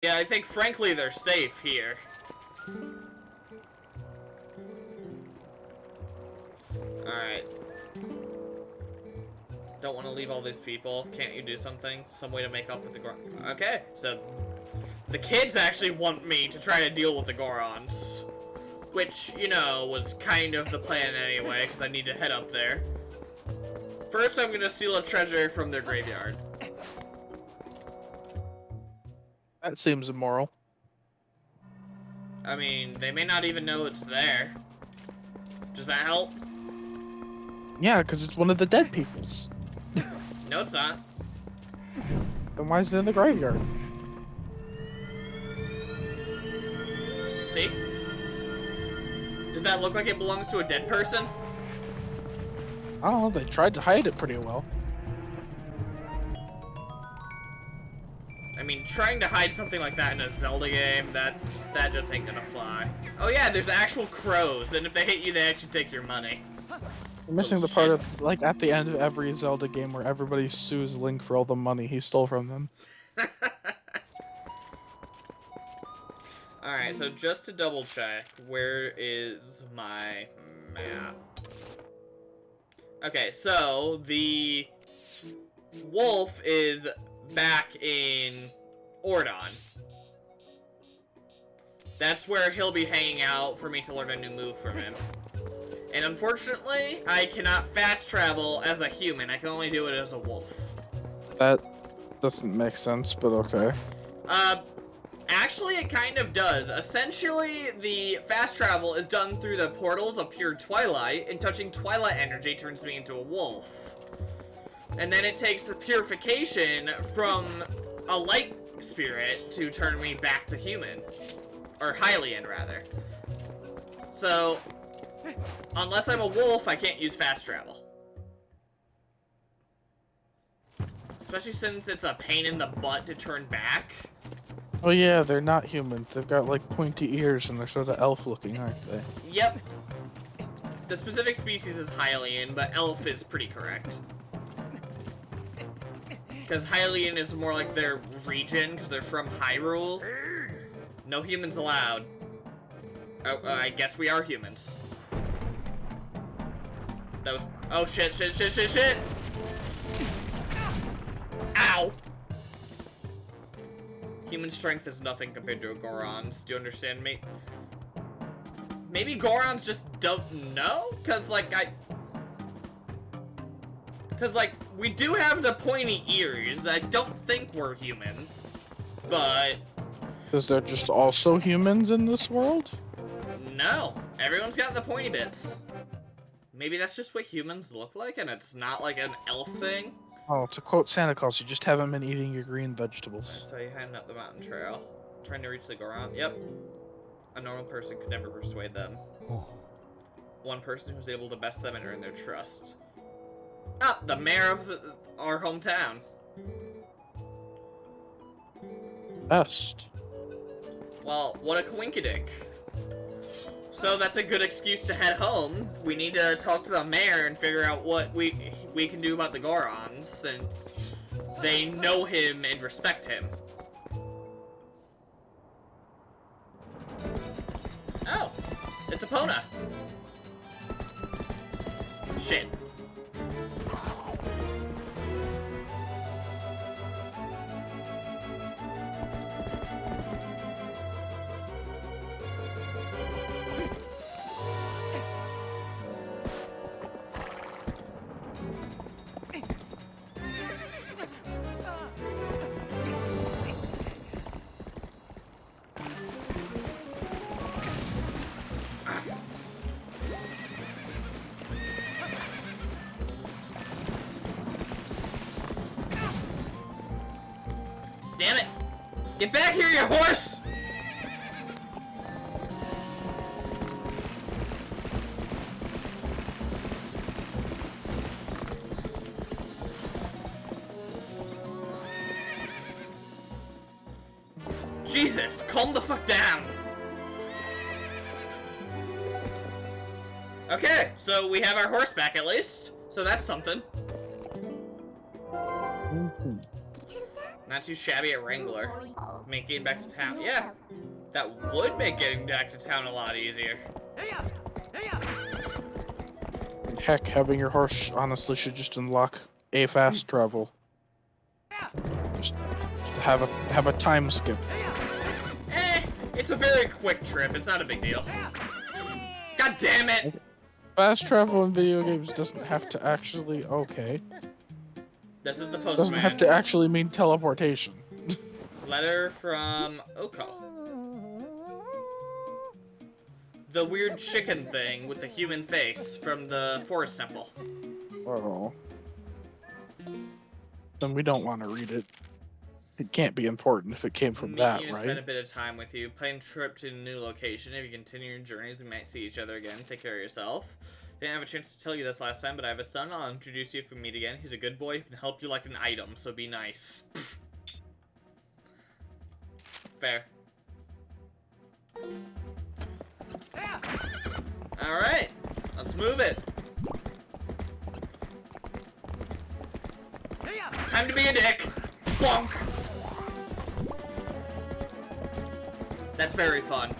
Yeah, I think frankly they're safe here. Alright. Don't want to leave all these people. Can't you do something? Some way to make up with the Gorons? Okay, so the kids actually want me to try to deal with the Gorons. Which, you know, was kind of the plan anyway, because I need to head up there. First, I'm gonna steal a treasure from their graveyard. That seems immoral. I mean, they may not even know it's there. Does that help? Yeah, because it's one of the dead people's. No, it's not. Then why is it in the graveyard? See? Does that look like it belongs to a dead person? I don't know, they tried to hide it pretty well. I mean, trying to hide something like that in a Zelda game, that just ain't gonna fly. Oh yeah, there's actual crows, and if they hit you, they actually take your money. You're missing the part of, like, at the end of every Zelda game where everybody sues Link for all the money he stole from them. Alright, so just to double check, where is my map? Okay, so the wolf is back in Ordon. That's where he'll be hanging out for me to learn a new move from him. And unfortunately, I cannot fast travel as a human. I can only do it as a wolf. That doesn't make sense, but okay. Actually, it kind of does. Essentially, the fast travel is done through the portals of pure Twilight, and touching Twilight energy turns me into a wolf. And then it takes the purification from a light spirit to turn me back to human. Or Hylian, rather. So, unless I'm a wolf, I can't use fast travel. Especially since it's a pain in the butt to turn back. Oh yeah, they're not humans. They've got, like, pointy ears and they're sort of elf-looking, aren't they? Yep. The specific species is Hylian, but elf is pretty correct. Because Hylian is more like their region, because they're from Hyrule. No humans allowed. Oh, I guess we are humans. That was... Oh, shit, shit, shit, shit, shit! Ow! Human strength is nothing compared to a Goron's. Do you understand me? Maybe Gorons just don't know? Because, like, we do have the pointy ears. I don't think we're human. But... Is there just also humans in this world? No. Everyone's got the pointy bits. Maybe that's just what humans look like, and it's not like an elf thing? Oh, to quote Santa Claus, you just haven't been eating your green vegetables. So you're heading up the mountain trail. Trying to reach the Goron? Yep. A normal person could never persuade them. One person who's able to best them and earn their trust. Ah, the mayor of our hometown. Best. Well, what a coinkydink. So that's a good excuse to head home. We need to talk to the mayor and figure out what we can do about the Gorons, since they know him and respect him. Oh, it's Epona. Shit. Damn it! Get back here, you horse! Jesus, calm the fuck down! Okay, so we have our horse back at least, so that's something. Not too shabby a wrangler. make getting back to town. Yeah, that would make getting back to town a lot easier. Heck, having your horse honestly should just unlock a fast travel. Just have a time skip. It's a very quick trip. It's not a big deal. God damn it! Fast travel in video games doesn't have to actually... Okay. This is the postman. Doesn't have to actually mean teleportation. Letter from Oko. The weird chicken thing with the human face from the forest temple. Oh. Then we don't want to read it. It can't be important if it came from that, right? Spend a bit of time with you. Plan trip to a new location. If you continue your journeys, we might see each other again. Take care of yourself. Didn't have a chance to tell you this last time, but I have a son. I'll introduce you if we meet again. He's a good boy. He can help you like an item, so be nice. Fair. Alright. Let's move it. Time to be a dick. Bonk. That's very fun.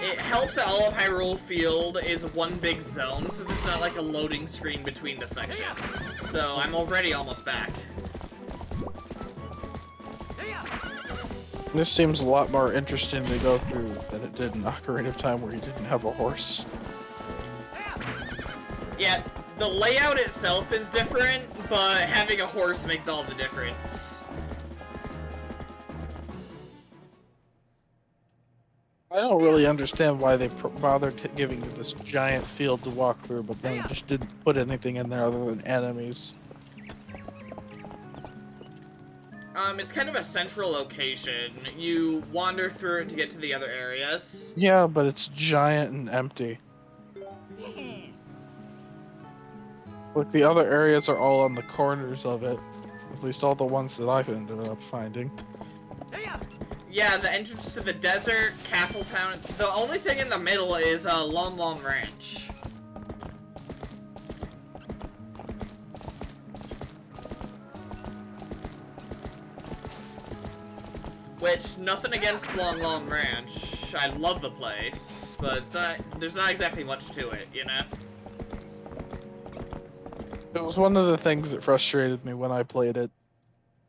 It helps that all of Hyrule Field is one big zone, so there's not like a loading screen between the sections. So I'm already almost back. This seems a lot more interesting to go through than it did in Ocarina of Time where you didn't have a horse. Yeah, the layout itself is different, but having a horse makes all the difference. I don't really understand why they bothered giving you this giant field to walk through, but then just didn't put anything in there other than enemies. It's kind of a central location. You wander through it to get to the other areas. Yeah, but it's giant and empty. Like, the other areas are all on the corners of it. At least all the ones that I've ended up finding. Yeah, the entrance to the desert, Castle Town. The only thing in the middle is Lon Lon Ranch. Which, nothing against Lon Lon Ranch. I love the place, but it's not, there's not exactly much to it, you know? It was one of the things that frustrated me when I played it.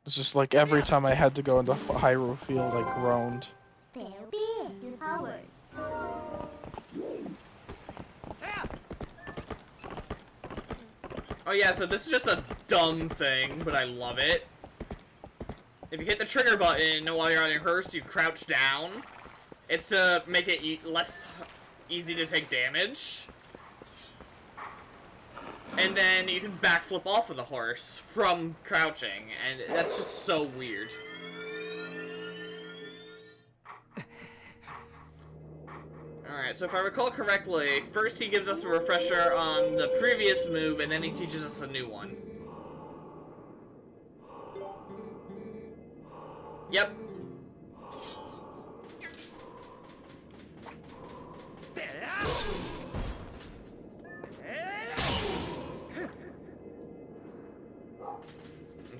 It's just like every time I had to go into Hyrule Field, I groaned. Oh yeah, so this is just a dumb thing, but I love it. If you hit the trigger button while you're on your horse, you crouch down. It's to make it less easy to take damage. And then you can backflip off of the horse from crouching, and that's just so weird. Alright, so if I recall correctly, first he gives us a refresher on the previous move, and then he teaches us a new one. Yep.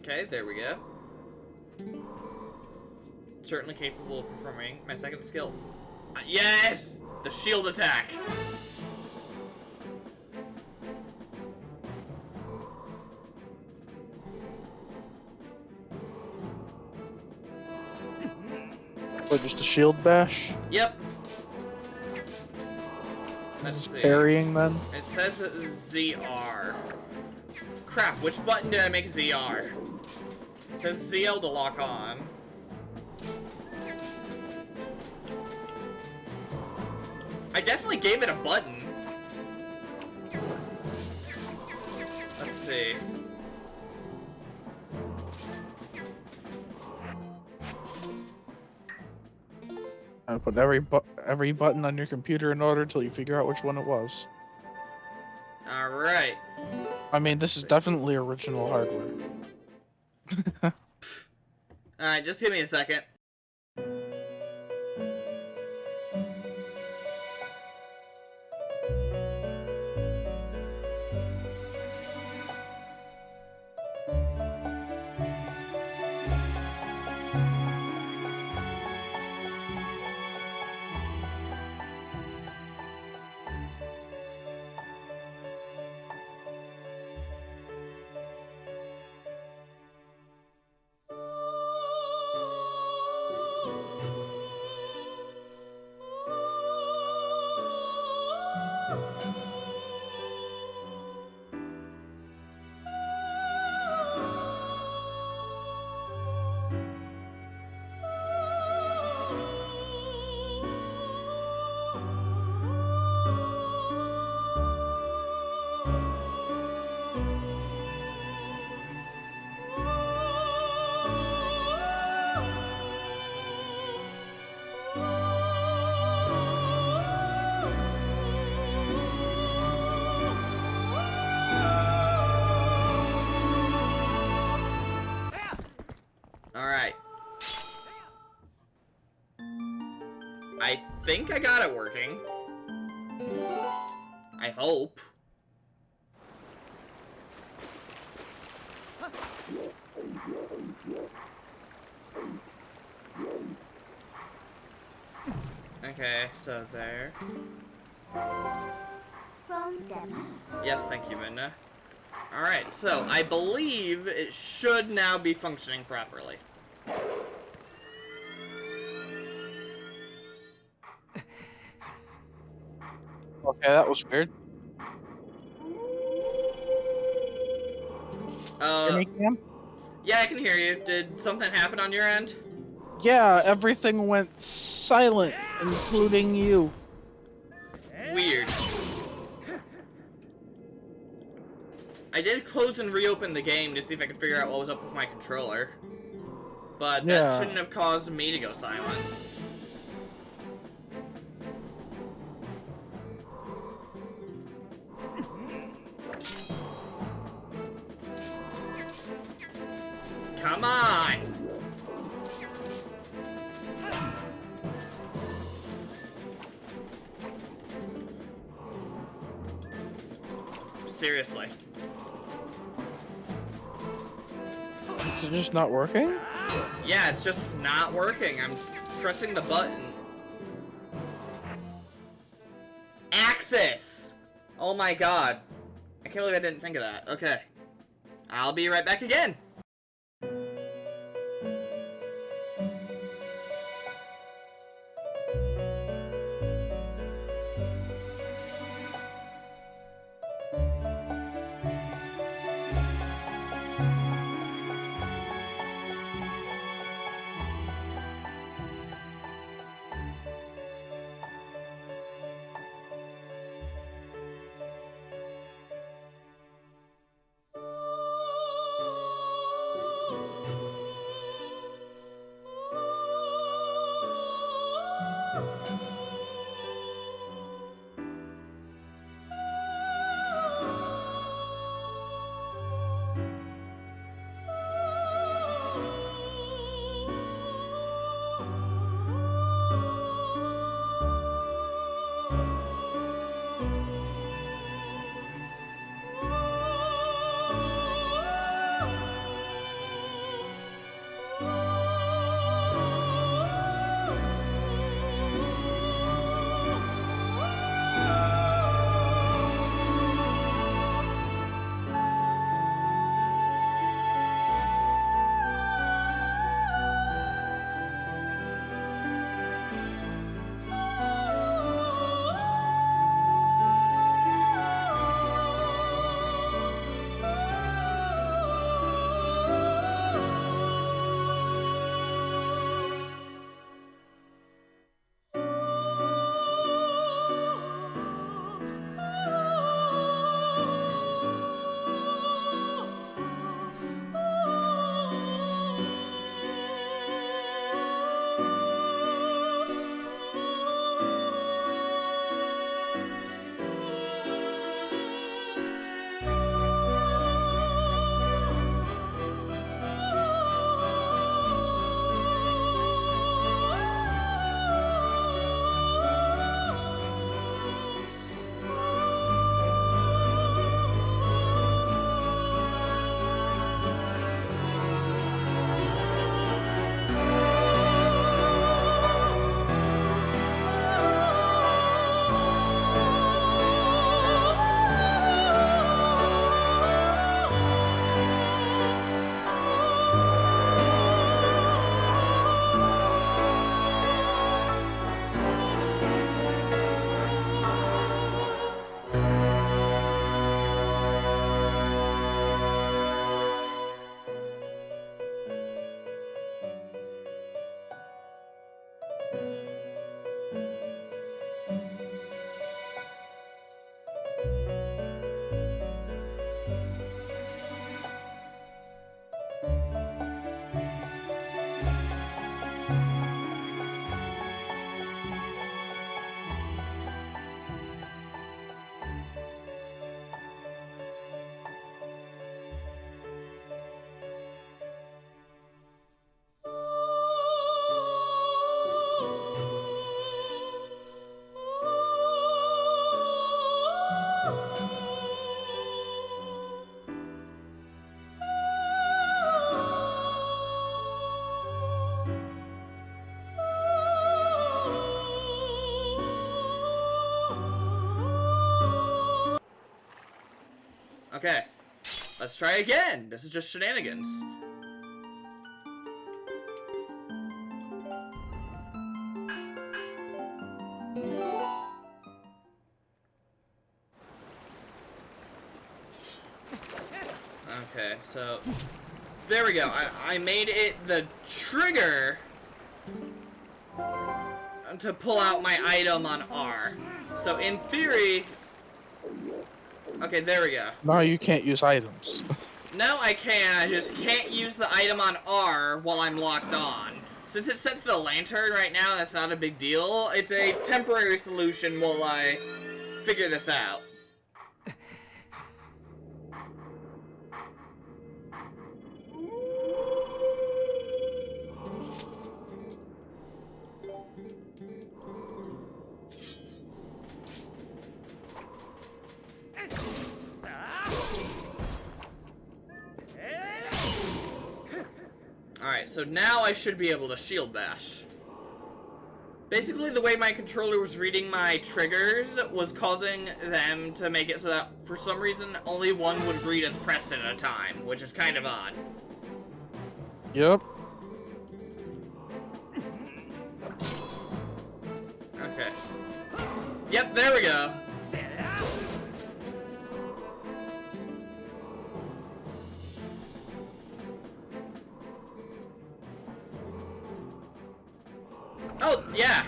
Okay, there we go. Certainly capable of performing my second skill. Yes! The shield attack! Or just a shield bash? Yep. Let's see. Parrying then? It says ZR. Crap, which button did I make ZR? It says ZL to lock on. I definitely gave it a button. Let's see. I put every button on your computer in order until you figure out which one it was. Alright. I mean, this is definitely original hardware. Alright, just give me a second. Alright. I think I got it working. I hope. Okay, so there. Yes, thank you, Minna. Alright, so I believe it should now be functioning properly. Okay, that was weird. Hear me, Cam? Yeah, I can hear you. Did something happen on your end? Yeah, everything went silent, including you. Weird. I did close and reopen the game to see if I could figure out what was up with my controller. But that Yeah. shouldn't have caused me to go silent. Come on! Seriously. Is it just not working? Yeah, it's just not working. I'm pressing the button. Axis! Oh my god. I can't believe I didn't think of that. Okay. I'll be right back again. Okay. Let's try again. This is just shenanigans. Okay, so there we go. I made it the trigger to pull out my item on R. So in theory, okay, there we go. No, you can't use items. No, I can. I just can't use the item on R while I'm locked on. Since it's set to the lantern right now, that's not a big deal. It's a temporary solution while I figure this out. Alright, so now I should be able to shield bash. Basically, the way my controller was reading my triggers was causing them to make it so that, for some reason, only one would read as pressed at a time, which is kind of odd. Yep. Okay. Yep, there we go. Oh, yeah.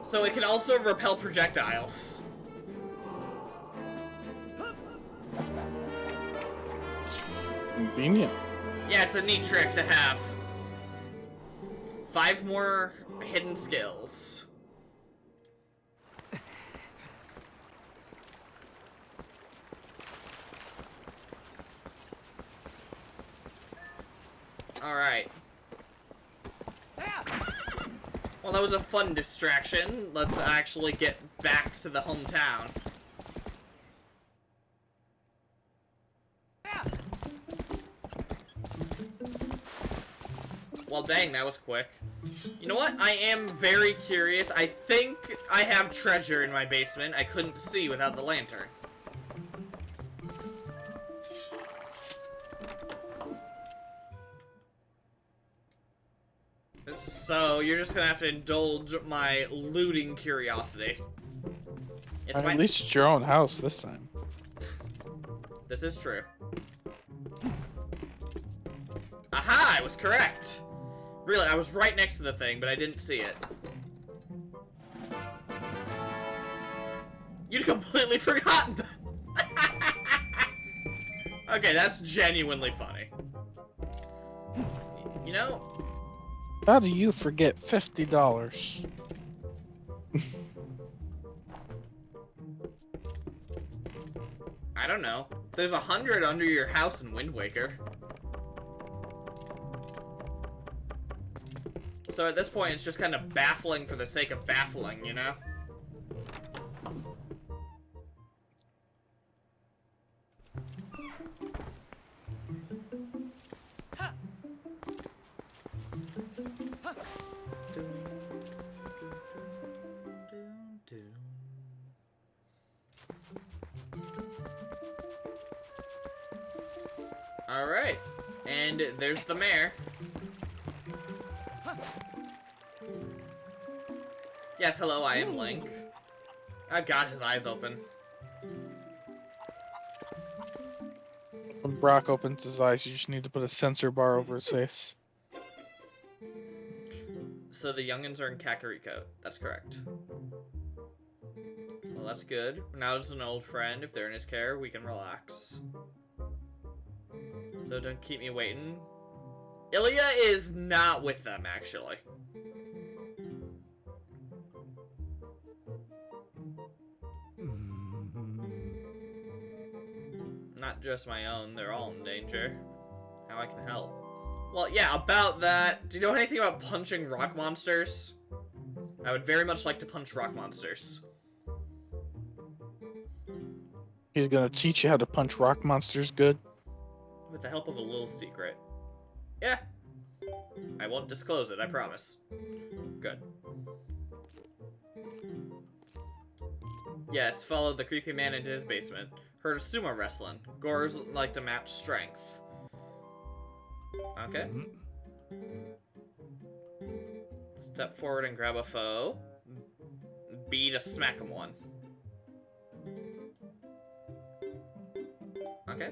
So it can also repel projectiles. Convenient. Yeah, it's a neat trick to have. 5 more hidden skills. Alright. Well, that was a fun distraction. Let's actually get back to the hometown. Well, dang, that was quick. You know what? I am very curious. I think I have treasure in my basement. I couldn't see without the lantern. So, you're just gonna have to indulge my looting curiosity. At least it's your own house this time. This is true. Aha! I was correct! Really, I was right next to the thing, but I didn't see it. You'd completely forgotten that. Okay, that's genuinely funny. You know... How do you forget $50? I don't know. There's 100 under your house in Wind Waker. So at this point, it's just kind of baffling for the sake of baffling, you know? Alright, and there's the mayor. Yes, hello, I am Link. I've got his eyes open. When Brock opens his eyes, you just need to put a sensor bar over his face. So the youngins are in Kakariko. That's correct. Well, that's good. Now as an old friend, if they're in his care, we can relax. So don't keep me waiting. Ilya is not with them, actually. Not just my own, they're all in danger. How I can help. Well, yeah, about that, do you know anything about punching rock monsters? I would very much like to punch rock monsters. He's gonna teach you how to punch rock monsters good. With the help of a little secret. Yeah. I won't disclose it, I promise. Good. Yes, followed the creepy man into his basement. Heard of sumo wrestling. Gores like to match strength. Okay. Step forward and grab a foe. B to smack him one. Okay.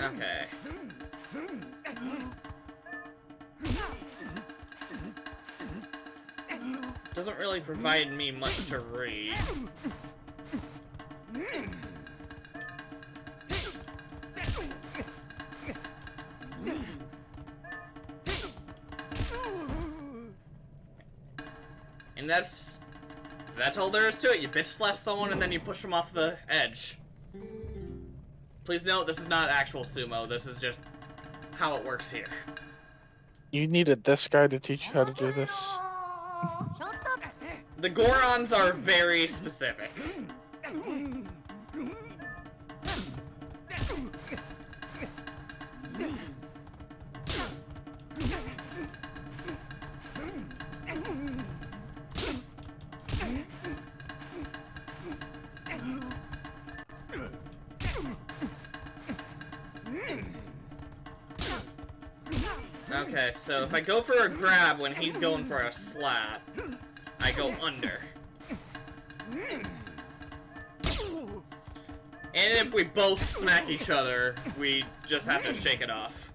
Okay. Doesn't really provide me much to read. And that's all there is to it. You bitch slap someone and then you push them off the edge. Please note, this is not actual sumo. This is just how it works here. You needed this guy to teach you how to do this. The Gorons are very specific. Okay, so if I go for a grab when he's going for a slap, I go under. And if we both smack each other, we just have to shake it off.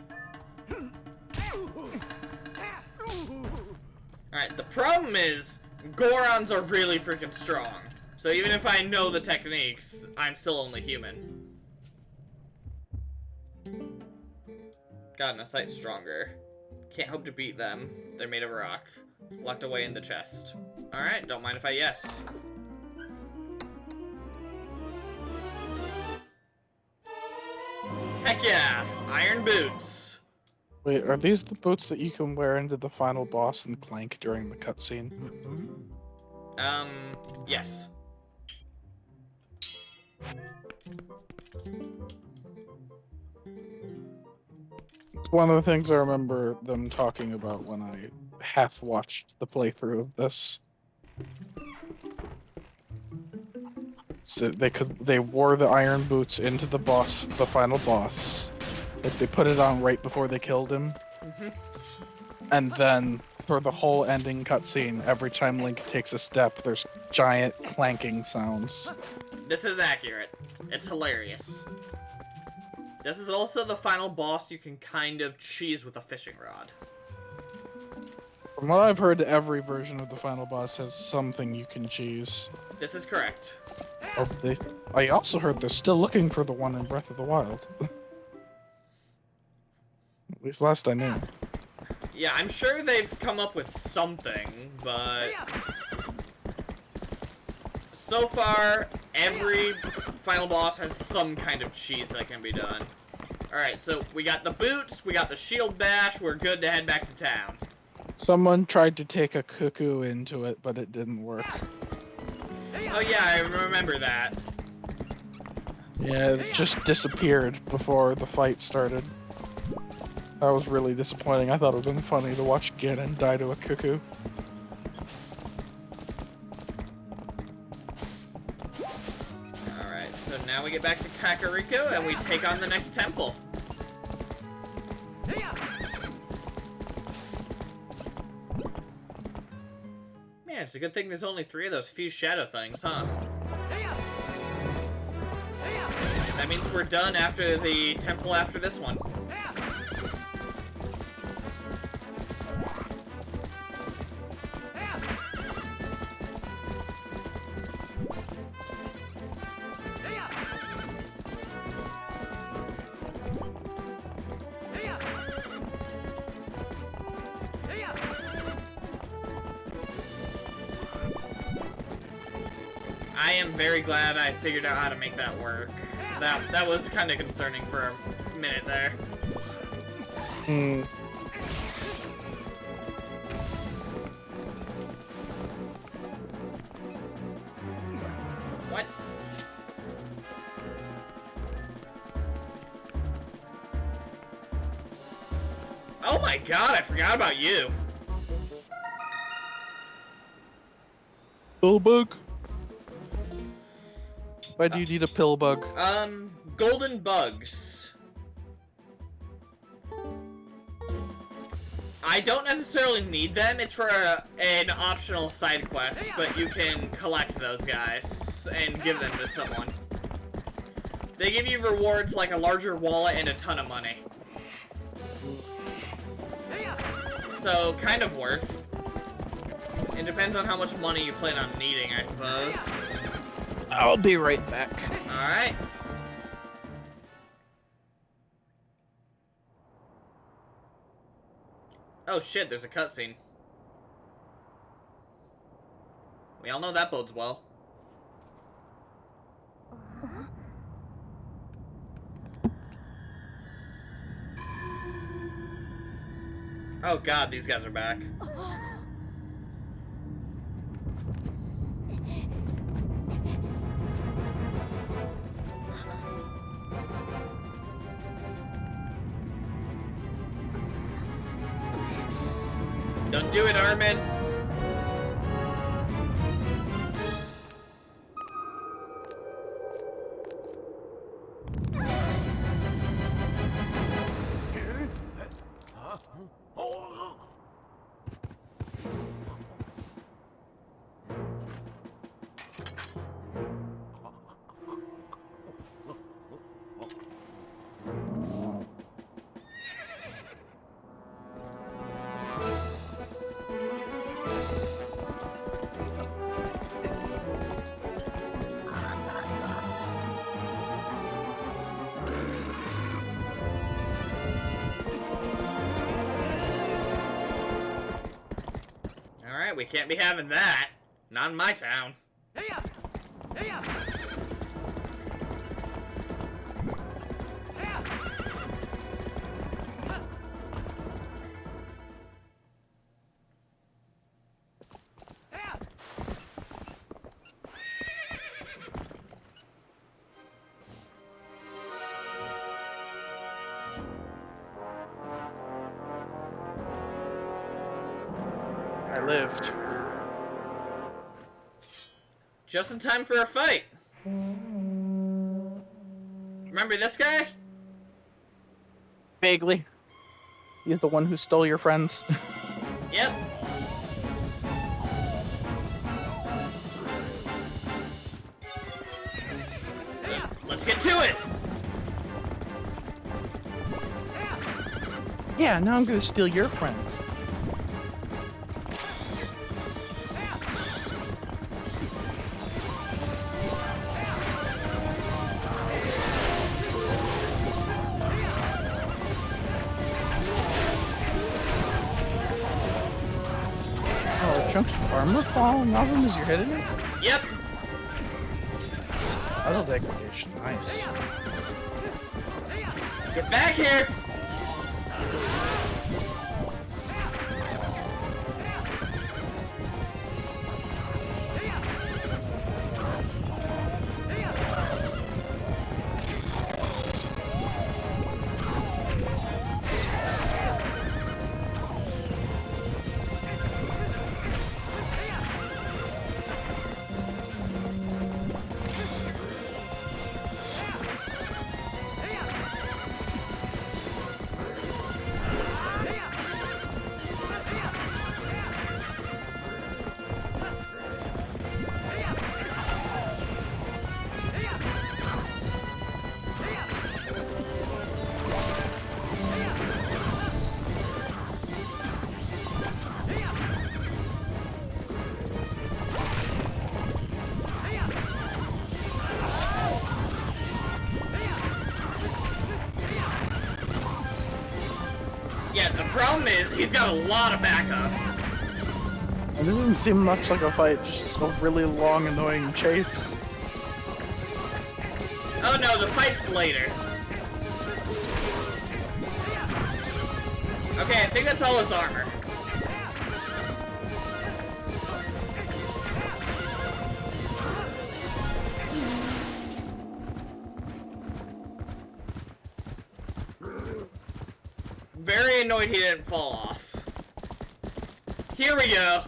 Alright, the problem is, Gorons are really freaking strong. So even if I know the techniques, I'm still only human. God, my sight's stronger. Can't hope to beat them. They're made of rock. Locked away in the chest. Alright, don't mind if I yes. Heck yeah! Iron boots! Wait, are these the boots that you can wear into the final boss and clank during the cutscene? Yes. It's one of the things I remember them talking about when I half watched the playthrough of this. So they wore the iron boots into the final boss. Like they put it on right before they killed him. And then for the whole ending cutscene, every time Link takes a step, there's giant clanking sounds. This is accurate. It's hilarious. This is also the final boss you can kind of cheese with a fishing rod. From what I've heard, every version of the final boss has something you can cheese. This is correct. I also heard they're still looking for the one in Breath of the Wild. At least last I knew. Yeah, I'm sure they've come up with something, but so far, every final boss has some kind of cheese that can be done. Alright, so we got the boots, we got the shield bash, we're good to head back to town. Someone tried to take a cuckoo into it, but it didn't work. Oh yeah, I remember that. Yeah, it just disappeared before the fight started. That was really disappointing. I thought it would have been funny to watch Ganon die to a cuckoo. Alright, so now we get back to Kakariko and we take on the next temple. Man, it's a good thing there's only 3 of those few shadow things, huh? That means we're done after the temple after this one. I am very glad I figured out how to make that work. That was kind of concerning for a minute there. What? Oh my god, I forgot about you. Pill bug? Why do you need a pill bug? Golden bugs. I don't necessarily need them. It's for an optional side quest, but you can collect those guys and give them to someone. They give you rewards like a larger wallet and a ton of money. So, kind of worth. It depends on how much money you plan on needing, I suppose. I'll be right back. Alright. Oh shit, there's a cutscene. We all know that bodes well. Oh god, these guys are back. Don't do it, Armin. Alright, we can't be having that. Not in my town. I lived. Just in time for a fight. Remember this guy? Vaguely. He's the one who stole your friends. Yep. Let's get to it. Yeah, now I'm gonna steal your friends. Chunks of armor falling off him as you're hitting him? Yep. Auto degradation, nice. Get back here. Yeah, the problem is he's got a lot of backup. It doesn't seem much like a fight, just a really long, annoying chase. Oh no, the fight's later. Okay, I think that's all his armor. Very annoyed he didn't fall off. Here we go.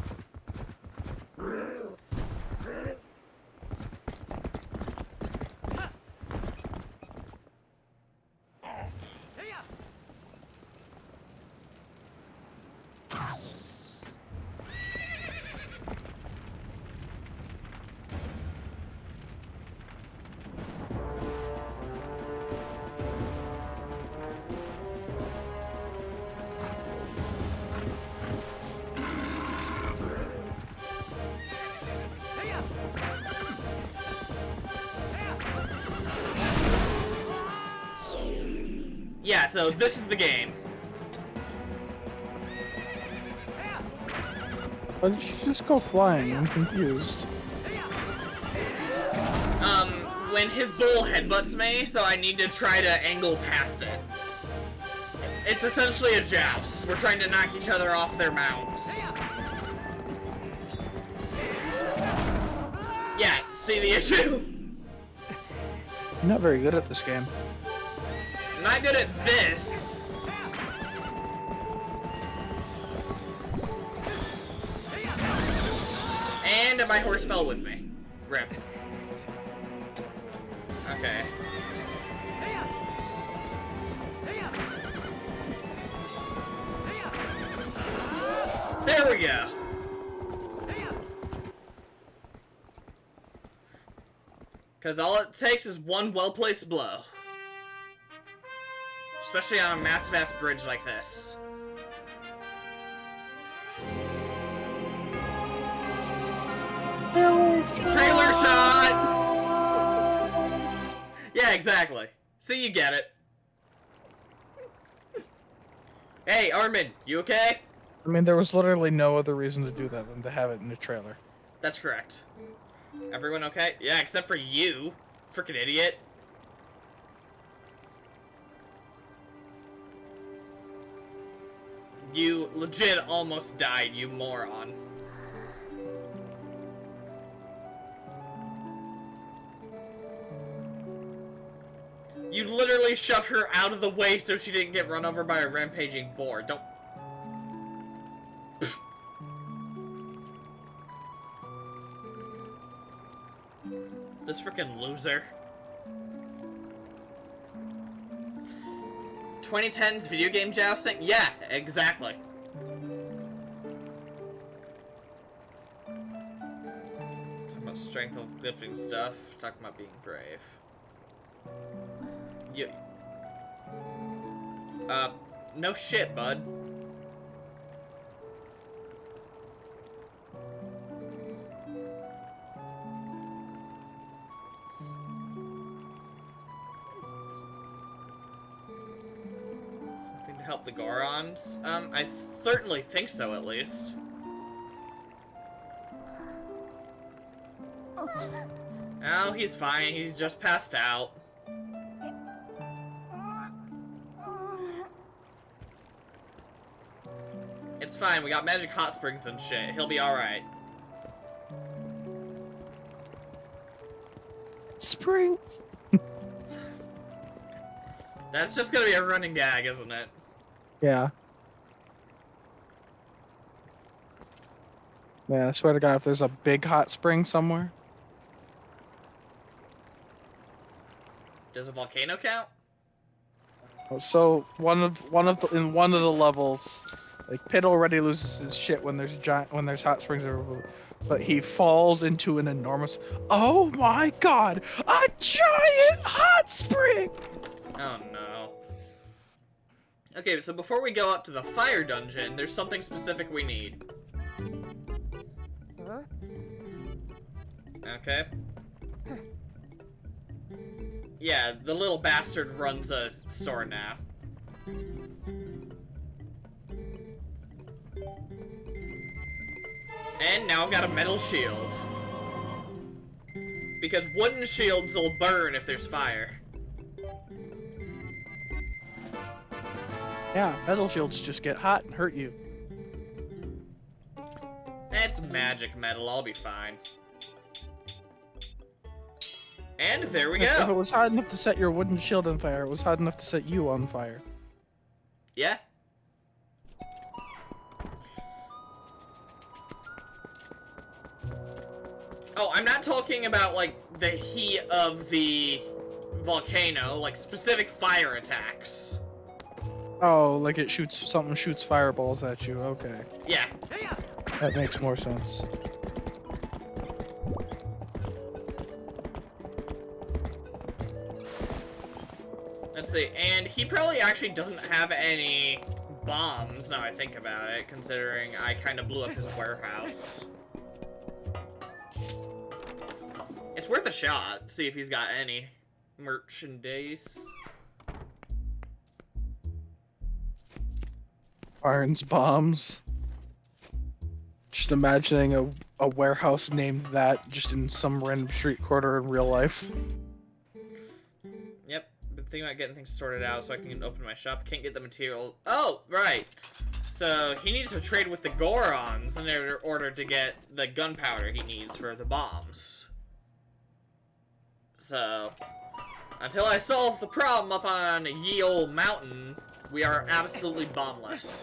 Yeah, so this is the game. Why did you just go flying? I'm confused. When his bull headbutts me, so I need to try to angle past it. It's essentially a joust. We're trying to knock each other off their mounts. Yeah, see the issue? I'm not very good at this game. I'm not good at this. And my horse fell with me. Rip. Okay. There we go. Because all it takes is one well-placed blow. Especially on a massive-ass bridge like this. Trailer shot! Yeah, exactly. See, you get it. Hey, Armin, you okay? I mean, there was literally no other reason to do that than to have it in the trailer. That's correct. Everyone okay? Yeah, except for you. Frickin' idiot. You legit almost died, you moron. You literally shoved her out of the way so she didn't get run over by a rampaging boar. Don't... This frickin' loser. 2010's video game jousting? Yeah, exactly. Talking about strength of lifting stuff. Talking about being brave. You... no shit, bud. Something to help the Gorons? I certainly think so, at least. Oh, he's fine. He's just passed out. It's fine, we got magic hot springs and shit. He'll be alright. Springs! That's just gonna be a running gag, isn't it? Yeah. Man, I swear to God, if there's a big hot spring somewhere. Does a volcano count? So in one of the levels, like Pit already loses his shit when there's hot springs everywhere, but he falls into an enormous. Oh my God! A giant hot spring! Oh no. Okay, so before we go up to the fire dungeon, there's something specific we need. Huh? Okay. Yeah, the little bastard runs a store now. And now I've got a metal shield. Because wooden shields will burn if there's fire. Yeah, metal shields just get hot and hurt you. It's magic metal, I'll be fine. And there we If it go. was hot enough to set your wooden shield on fire, it was hot enough to set you on fire. Yeah. Oh, I'm not talking about, like, the heat of the volcano, like, specific fire attacks. Oh, like it shoots, something shoots fireballs at you, okay. Yeah. That makes more sense. Let's see, and he probably actually doesn't have any bombs, now I think about it, considering I kind of blew up his warehouse. It's worth a shot, see if he's got any merchandise. Barnes bombs. Just imagining a warehouse named that just in some random street corner in real life. Yep, been thinking about getting things sorted out so I can open my shop. Can't get the material. Oh, right. So he needs to trade with the Gorons in order to get the gunpowder he needs for the bombs. So, until I solve the problem up on Ye Ol' Mountain, we are absolutely bombless.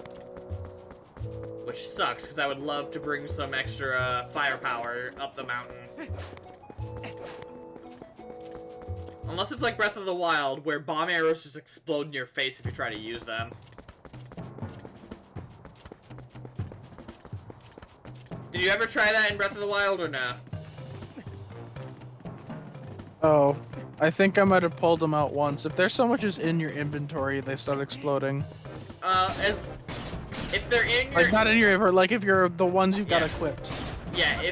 Which sucks, because I would love to bring some extra firepower up the mountain. Unless it's like Breath of the Wild, where bomb arrows just explode in your face if you try to use them. Did you ever try that in Breath of the Wild, or no? Oh, I think I might have pulled them out once. If there's so much as in your inventory, they start exploding. If they're in your... Like, not in your inventory, like if you're the ones you got Yeah. equipped. Yeah,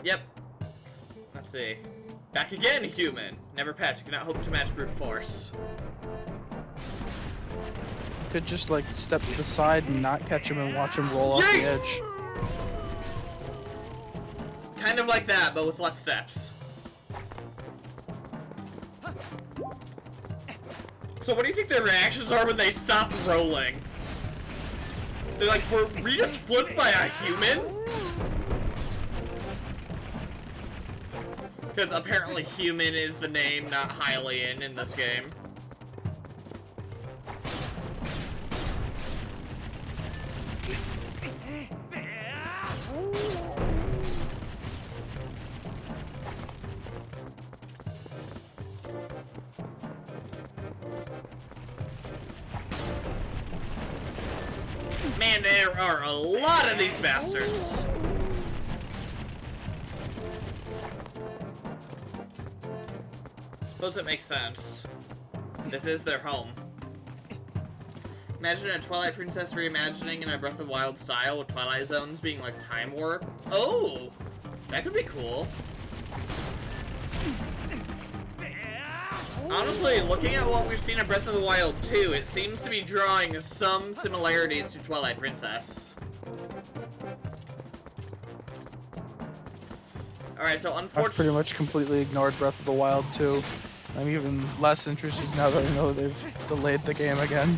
Yep. Let's see. Back again, human. Never pass. You cannot hope to match brute force. You could just, like, step to the side and not catch him and watch him roll off the Yeet! edge. Kind of like that, but with less steps. So what do you think their reactions are when they stop rolling? They're like, were we just flipped by a human? Because apparently human is the name, not Hylian in this game. Man, there are a lot of these bastards. Suppose it makes sense. This is their home. Imagine a Twilight Princess reimagining in a Breath of the Wild style with Twilight Zones being like time warp. Oh! That could be cool. Honestly, looking at what we've seen in Breath of the Wild 2, it seems to be drawing some similarities to Twilight Princess. Alright, so I've pretty much completely ignored Breath of the Wild 2. I'm even less interested now that I know they've delayed the game again.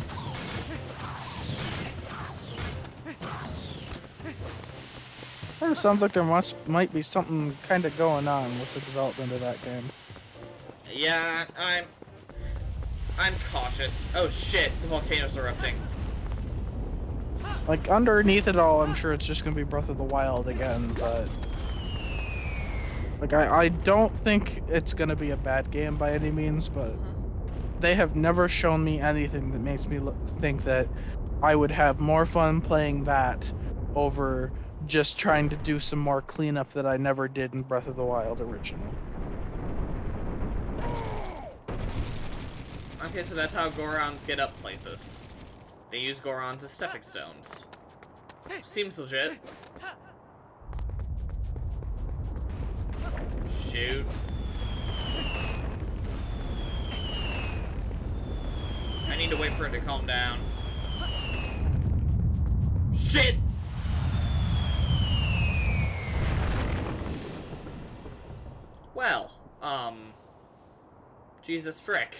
It sounds like there might be something kind of going on with the development of that game. Yeah, I'm cautious. Oh shit, the volcano's erupting. Like, underneath it all, I'm sure it's just gonna be Breath of the Wild again, but... Like, I don't think it's gonna be a bad game by any means, but... They have never shown me anything that makes me think that I would have more fun playing that over just trying to do some more cleanup that I never did in Breath of the Wild original. Okay, so that's how Gorons get up places. They use Gorons as stepping stones. Seems legit. Shoot. I need to wait for it to calm down. Shit! Well, Jesus frick.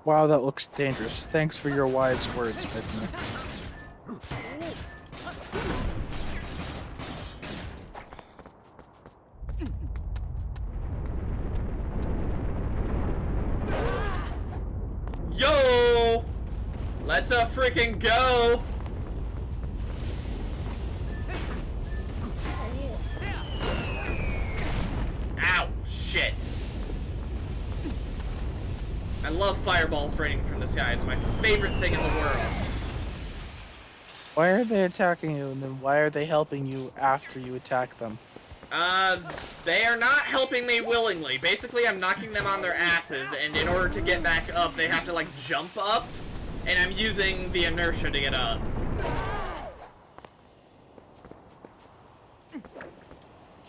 Wow, that looks dangerous. Thanks for your wise words, Midna. Yo! Let's freaking go! Ow! Shit. I love fireballs raining from the sky. It's my favorite thing in the world. Why are they attacking you, and then why are they helping you after you attack them? They are not helping me willingly. Basically, I'm knocking them on their asses, and in order to get back up, they have to, like, jump up, and I'm using the inertia to get up.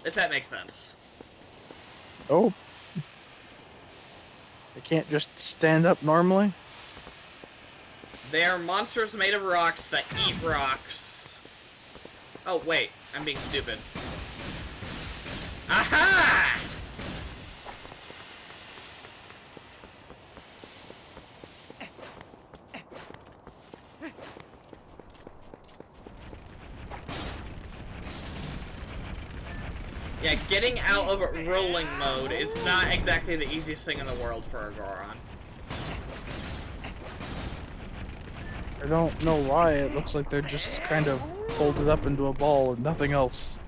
If that makes sense. Oh. They can't just stand up normally? They are monsters made of rocks that eat rocks. Oh, wait. I'm being stupid. Aha! Yeah, getting out of rolling mode is not exactly the easiest thing in the world for a Goron. I don't know why. It looks like they're just kind of folded up into a ball and nothing else.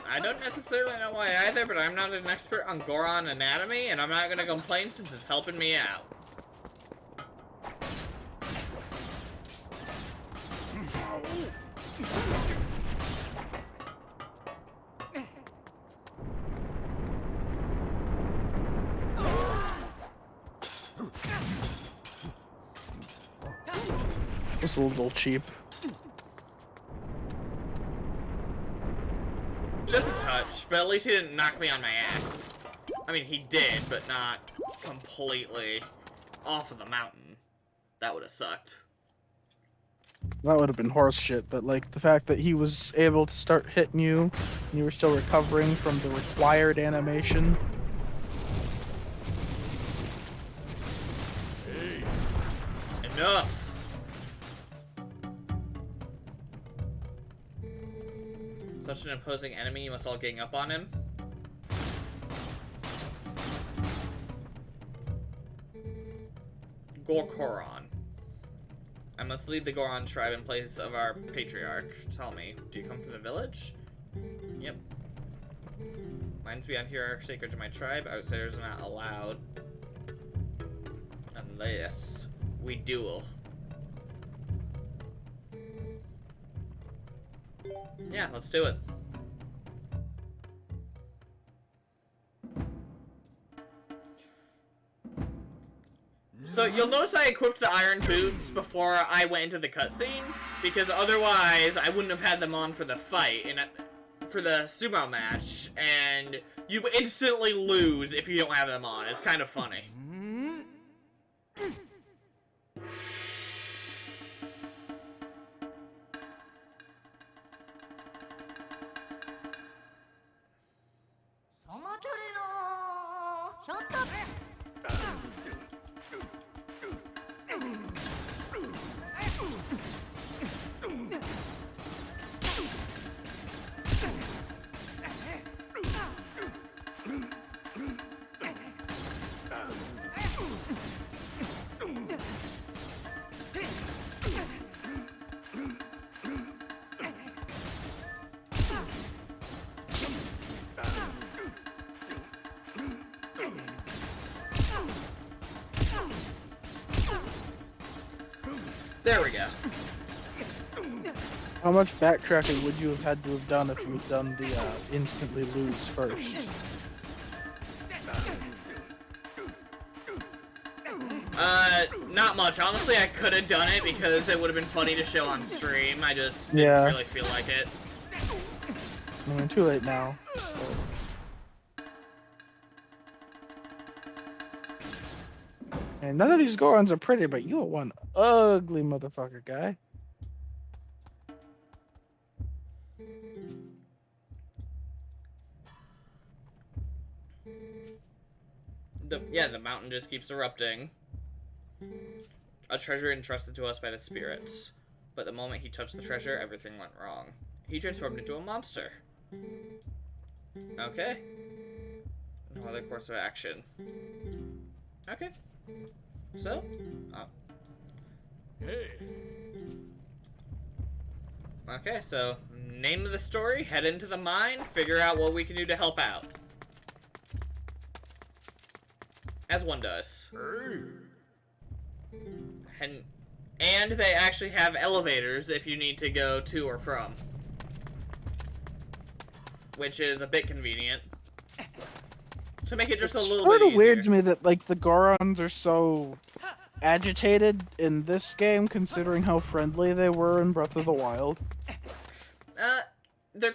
I don't necessarily know why either, but I'm not an expert on Goron anatomy, and I'm not gonna complain since it's helping me out. It's a little cheap. Just a touch, but at least he didn't knock me on my ass. I mean, he did, but not completely off of the mountain. That would have sucked. That would have been horse shit, but like the fact that he was able to start hitting you and you were still recovering from the required animation. Hey. Enough! Such an imposing enemy, you must all gang up on him. Gorkoron. I must lead the Goron tribe in place of our patriarch. Tell me, do you come from the village? Yep. Lands beyond here are sacred to my tribe. Outsiders are not allowed. Unless we duel. Yeah, let's do it. So you'll notice I equipped the iron boots before I went into the cutscene, because otherwise I wouldn't have had them on for the fight and for the sumo match, and you instantly lose if you don't have them on. It's kind of funny. There we go. How much backtracking would you have had to have done if you had done the instantly lose first? Not much. Honestly, I could have done it because it would have been funny to show on stream. I just didn't really feel like it. I mean, too late now. And none of these Gorons are pretty, but you are one ugly motherfucker, guy. The mountain just keeps erupting. A treasure entrusted to us by the spirits. But the moment he touched the treasure, everything went wrong. He transformed into a monster. Okay. No other course of action. Okay. So, Hey. okay, so name of the story, head into the mine, figure out what we can do to help out. As one does. And they actually have elevators if you need to go to or from. Which is a bit convenient. To make it just a little bit easier. It's sort of weird to me that, like, the Gorons are so agitated in this game, considering how friendly they were in Breath of the Wild. They're